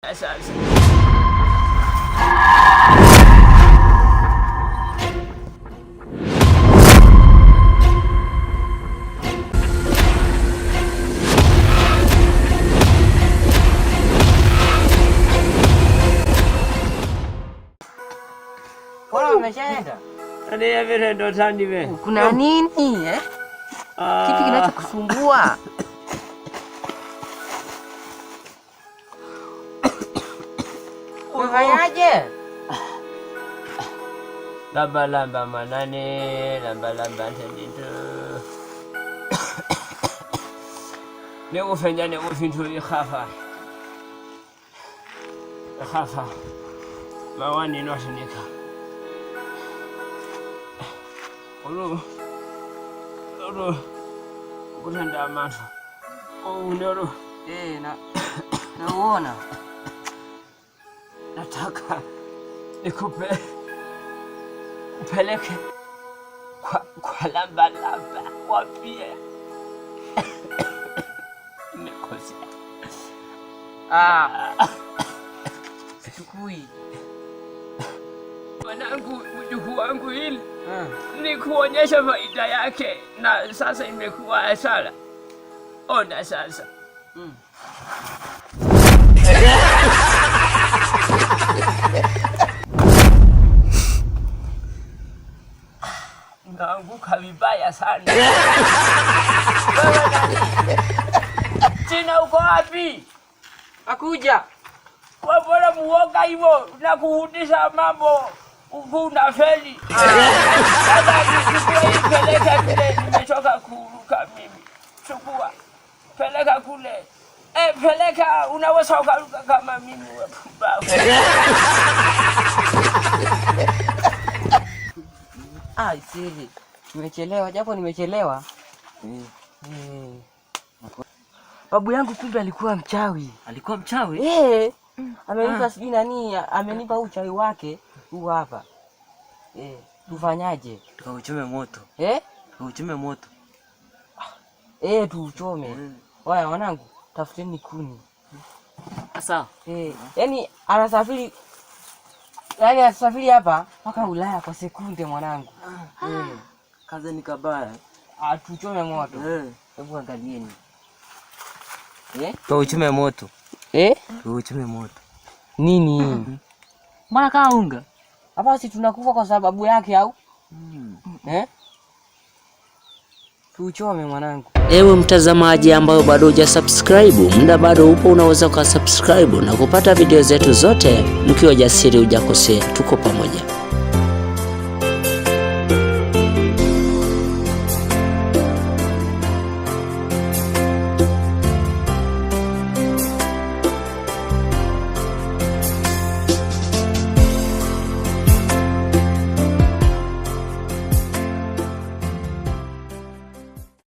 Sasa umeshaenda? Ndio vile ndo tani wewe. Kuna nini eh? Kipi kinachokusumbua? Unafanyaje? Lamba manane, lamba tendito. Leo ufanya ni ufintu ikhafa. Ikhafa. Mawani noshinika. Olo kutenda amatu. Unero Naona nataka upeleke kwa lamba wapie. Nimekosea. Sichukui mwanangu, mjukuu wangu hili ni kuonyesha faida yake, na sasa imekuwa hasara. Ona sasa. Naanguka vibaya sana. Tina, uko wapi? akuja. Kwa bora muoga hivyo na kuhudisha mambo ukuna feli. Sasa peleka kule, nimechoka kuruka mimi. Chukua, peleka kule. Peleka, unaweza ukaruka kama mimi wapumbavu. Siri. Nimechelewa, japo nimechelewa. Babu yangu kumbe alikuwa mchawi. Alikuwa mchawi? Amenipa sijui nani, amenipa uchawi wake huu hapa. Tufanyaje? Tukauchome moto. Tukauchome moto. Tuuchome. Waya wanangu, tafuteni kuni. Sawa. Yaani anasafiri hapa mpaka Ulaya kwa sekunde mwanangu. Kaza ni kabaya. Tuchome moto. Hebu angalieni. Tukauchome moto. Tukauchome moto. Nini? Mbona kama unga? Hapa si tunakufa kwa sababu yake au? Tuchome mwanangu. Ewe mtazamaji ambayo bado hujasubscribe, muda bado upo, unaweza ukasubscribe na kupata video zetu zote mkiwa jasiri, hujakosea. Tuko pamoja.